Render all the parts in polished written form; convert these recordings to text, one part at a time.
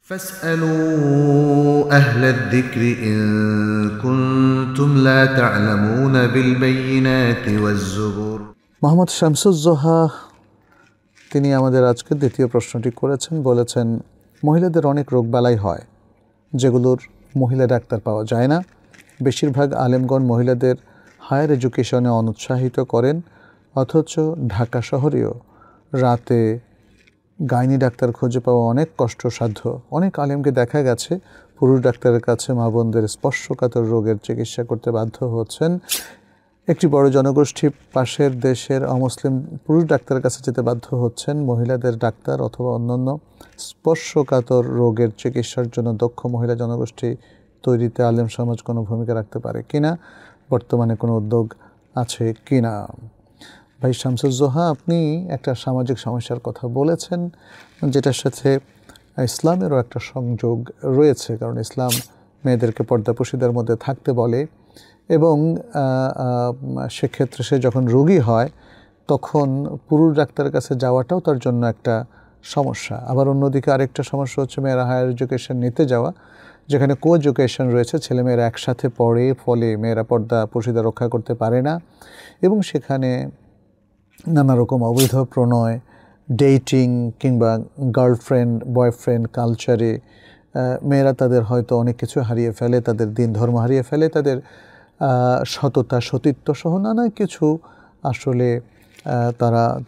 فاسألوا أهل الذكر إن كنتم لا تعلمون بالبينات والزبر। মোহাম্মদ শামসুজ্জোহা তিনি আমাদের আজকে দ্বিতীয় প্রশ্নটি করেছেন। বলেছেন, মহিলাদের অনেক রোগবালাই হয় যেগুলোর মহিলা ডাক্তার পাওয়া যায় না। বেশিরভাগ আলেমগণ মহিলাদের হায়ার এডুকেশনে অনুৎসাহিত করেন, অথচ ঢাকা শহরেও রাতে গাইনি ডাক্তার খুঁজে পাওয়া অনেক কষ্টসাধ্য। অনেক আলেমকে দেখা গেছে পুরুষ ডাক্তারের কাছে মা বোনদের স্পর্শকাতর রোগের চিকিৎসা করতে বাধ্য হচ্ছেন। একটি বড় জনগোষ্ঠী পাশের দেশের অমুসলিম পুরুষ ডাক্তারের কাছে যেতে বাধ্য হচ্ছেন। মহিলাদের ডাক্তার অথবা অন্যান্য স্পর্শকাতর রোগের চিকিৎসার জন্য দক্ষ মহিলা জনগোষ্ঠী তৈরিতে আলেম সমাজ কোনো ভূমিকা রাখতে পারে কিনা, বর্তমানে কোনো উদ্যোগ আছে কিনা? ভাই শামসুজ্জোহা, আপনি একটা সামাজিক সমস্যার কথা বলেছেন, যেটার সাথে ইসলামেরও একটা সংযোগ রয়েছে। কারণ ইসলাম মেয়েদেরকে পর্দাপোশিদের মধ্যে থাকতে বলে, এবং সেক্ষেত্রে সে যখন রোগী হয় তখন পুরুষ ডাক্তারের কাছে যাওয়াটাও তার জন্য একটা সমস্যা। আবার অন্যদিকে আরেকটা সমস্যা হচ্ছে মেয়েরা হায়ার এডুকেশন নিতে যাওয়া, যেখানে কো এডুকেশন রয়েছে, ছেলেমেয়েরা একসাথে পড়ে, ফলে মেয়েরা পর্দাপোশিদা রক্ষা করতে পারে না, এবং সেখানে নানা রকম অবৈধ প্রণয়, ডেটিং কিংবা গার্লফ্রেন্ড বয়ফ্রেন্ড কালচারে মেয়েরা তাদের হয়তো অনেক কিছু হারিয়ে ফেলে, তাদের দিন ধর্ম হারিয়ে ফেলে, তাদের সততা সতীত্ব সহ নানা কিছু আসলে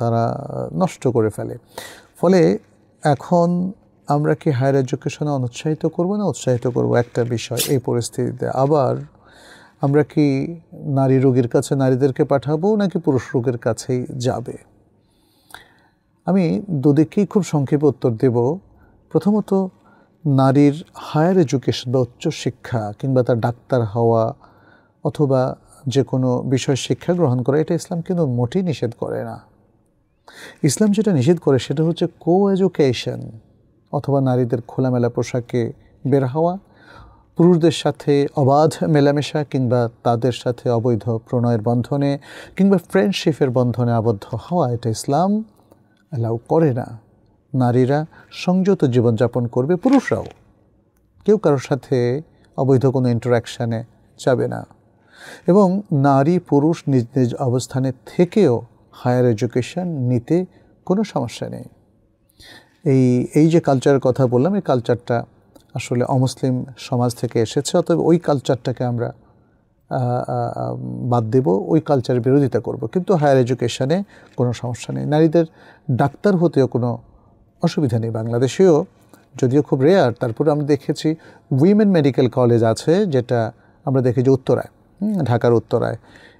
তারা নষ্ট করে ফেলে। ফলে এখন আমরা কি হায়ার এডুকেশনে অনুৎসাহিত করব না উৎসাহিত করব, একটা বিষয় এই পরিস্থিতিতে। আবার আমরা কি নারী রোগীর কাছে নারীদেরকে পাঠাবো নাকি পুরুষ রোগের কাছেই যাবে? আমি দুদিকেই খুব সংক্ষেপে উত্তর দেব। প্রথমত, নারীর হায়ার এডুকেশন বা উচ্চশিক্ষা কিংবা তার ডাক্তার হওয়া অথবা যে কোনো বিষয় শিক্ষা গ্রহণ করা, এটা ইসলাম কিন্তু মোটেই নিষেধ করে না। ইসলাম যেটা নিষেধ করে সেটা হচ্ছে কো এডুকেশন, অথবা নারীদের খোলামেলা পোশাকে বের হওয়া, পুরুষদের সাথে অবাধ মেলামেশা কিংবা তাদের সাথে অবৈধ প্রণয়ের বন্ধনে কিংবা ফ্রেন্ডশিপের বন্ধনে আবদ্ধ হওয়া, এটা ইসলাম অ্যালাউ করে না। নারীরা সংযত জীবনযাপন করবে, পুরুষরাও। কেউ কারোর সাথে অবৈধ কোনো ইন্টারাকশানে যাবে না। এবং নারী পুরুষ নিজ নিজ অবস্থানে থেকেও হায়ার এডুকেশন নিতে কোনো সমস্যা নেই। এই যে কালচারের কথা বললাম, এই কালচারটা আসলে অমুসলিম সমাজ থেকে এসেছে, অতএব ওই কালচারটাকে আমরা বাদ দেব, ওই কালচারের বিরোধিতা করব। কিন্তু হায়ার এডুকেশনে কোনো সমস্যা নেই, নারীদের ডাক্তার হতেও কোনো অসুবিধা নেই। বাংলাদেশেও যদিও খুব রেয়ার, তারপরে আমরা দেখেছি উইমেন মেডিকেল কলেজ আছে, যেটা আমরা দেখি যে উত্তরায়, ঢাকার উত্তরায়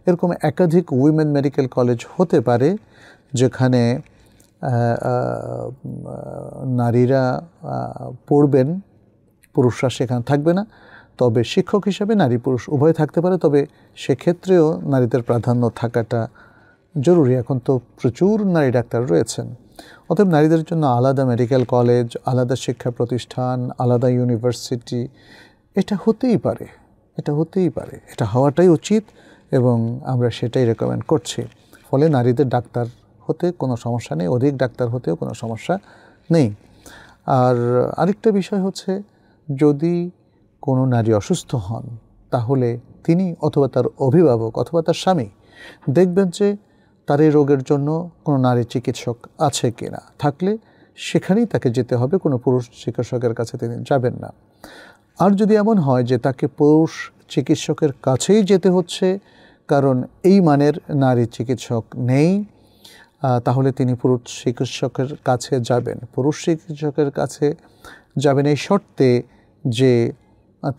এরকম একাধিক উইমেন মেডিকেল কলেজ হতে পারে, যেখানে নারীরা পড়বেন, পুরুষরা সেখানে থাকবে না। তবে শিক্ষক হিসাবে নারী পুরুষ উভয় থাকতে পারে, তবে সেক্ষেত্রেও নারীদের প্রাধান্য থাকাটা জরুরি। এখন তো প্রচুর নারী ডাক্তার রয়েছেন। অতএব নারীদের জন্য আলাদা মেডিকেল কলেজ, আলাদা শিক্ষা প্রতিষ্ঠান, আলাদা ইউনিভার্সিটি, এটা হতেই পারে, এটা হওয়াটাই উচিত, এবং আমরা সেটাই রেকমেন্ড করছি। ফলে নারীদের ডাক্তার হতে কোনো সমস্যা নেই, অধিক ডাক্তার হতেও কোনো সমস্যা নেই। আর আরেকটা বিষয় হচ্ছে, যদি কোনো নারী অসুস্থ হন, তাহলে তিনি অথবা তার অভিভাবক অথবা তার স্বামী দেখবেন যে তার এই রোগের জন্য কোনো নারী চিকিৎসক আছে কিনা। থাকলে সেখানেই তাকে যেতে হবে, কোনো পুরুষ চিকিৎসকের কাছে তিনি যাবেন না। আর যদি এমন হয় যে তাকে পুরুষ চিকিৎসকের কাছেই যেতে হচ্ছে কারণ এই মানের নারী চিকিৎসক নেই, তাহলে তিনি পুরুষ চিকিৎসকের কাছে যাবেন। পুরুষ চিকিৎসকের কাছে যাবেন এই শর্তে যে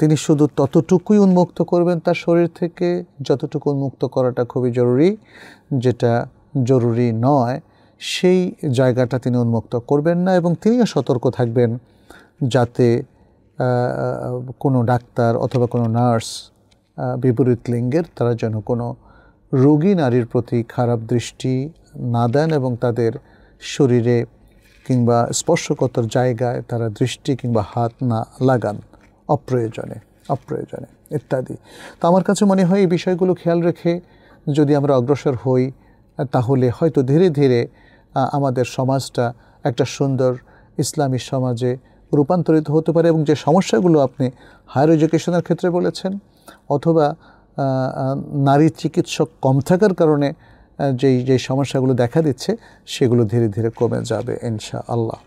তিনি শুধু ততটুকুই উন্মুক্ত করবেন তার শরীর থেকে যতটুকু উন্মুক্ত করাটা খুবই জরুরি, যেটা জরুরি নয় সেই জায়গাটা তিনি উন্মুক্ত করবেন না। এবং তিনিও সতর্ক থাকবেন যাতে কোনো ডাক্তার অথবা কোনো নার্স বিপরীত লিঙ্গের তারা যেন কোনো রোগী নারীর প্রতি খারাপ দৃষ্টি না দেন, এবং তাদের শরীরে কিংবা স্পর্শকাতর জায়গায় তারা দৃষ্টি কিংবা হাত না লাগান অপ্রয়োজনে ইত্যাদি। তো আমার কাছে মনে হয় এই বিষয়গুলো খেয়াল রেখে যদি আমরা অগ্রসর হই, তাহলে হয়তো ধীরে ধীরে আমাদের সমাজটা একটা সুন্দর ইসলামী সমাজে রূপান্তরিত হতে পারে, এবং যে সমস্যাগুলো আপনি হায়ার এডুকেশনের ক্ষেত্রে বলেছেন অথবা নারী চিকিৎসক কম থাকার কারণে যেই সমস্যাগুলো দেখা দিচ্ছে সেগুলো ধীরে ধীরে কমে যাবে ইনশাআল্লাহ।